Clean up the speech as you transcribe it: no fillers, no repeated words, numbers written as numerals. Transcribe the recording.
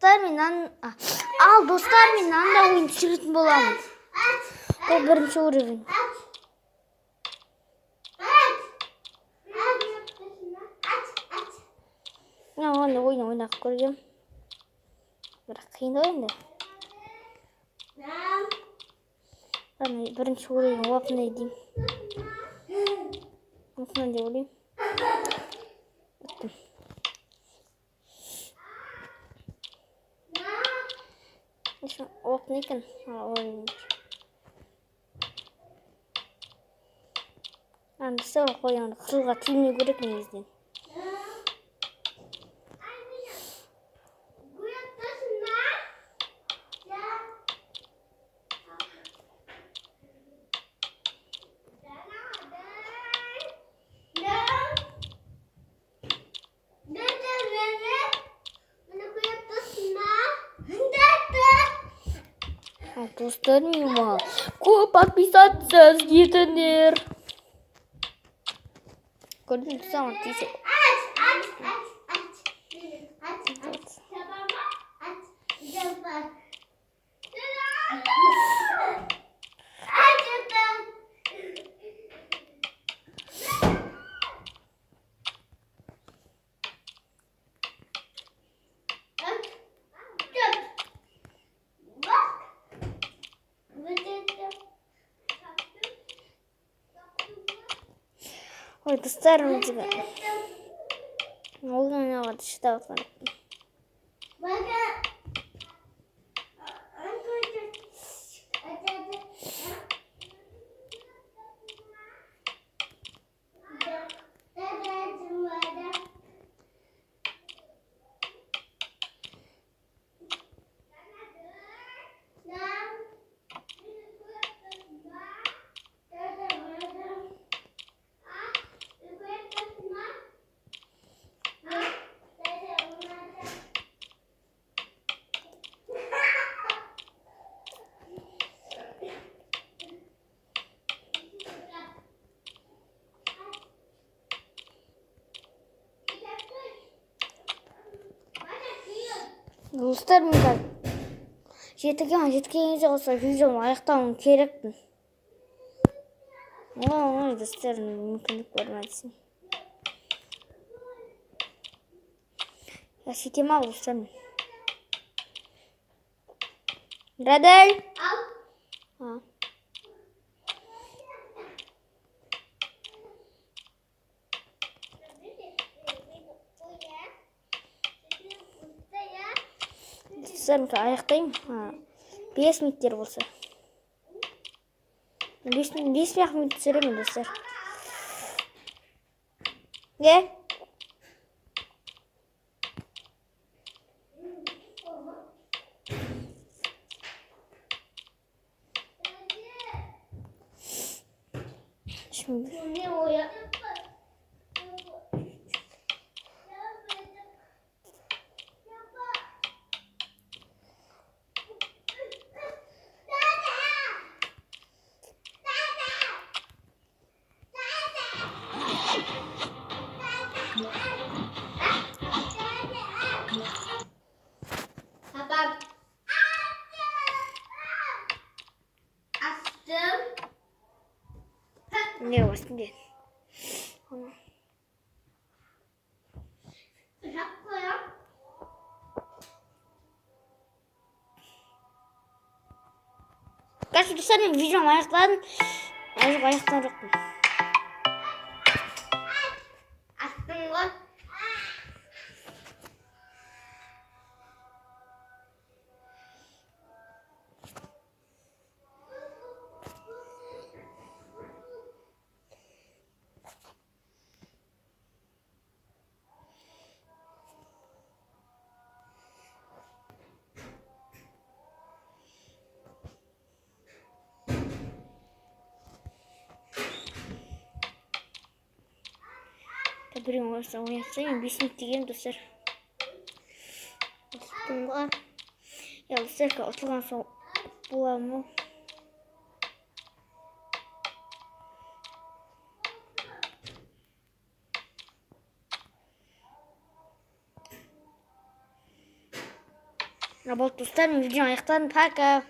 достар менен анда ойын түсүрүтүн боламын. Бул биринчи уровень. Аны ойнап көргөм. Бирок кыйын ойын да. Аны биринчи уровень опный дейм. Опный деп ойлойм. Опный экен ойын. Аны сел коюңду кызылга тиймей керек негизинен. Достарыма көп подписаться етіңдер. Көрдім самый тисе. Ой, достарым тебе. Олган вот считал там. Достарым да жеткенге болса видеоны аяктауым керекпин. Ой, достарым мүмкүндүк бермесин. Я сетим ал достарым. Радай. Достарым аяктайм. 5 минуттер болса. 5 минут түсіремін достар. Не? Şimdi. Ne olsun diye. Kaç dostlarım videomu ayakladın. Ayaktan yokum. Biring olsa oynasayım 5 minut degen dostlar. Ya dostlar otulgan soň bulamı. Ya bol dostlarım videoyu ayaktan taka.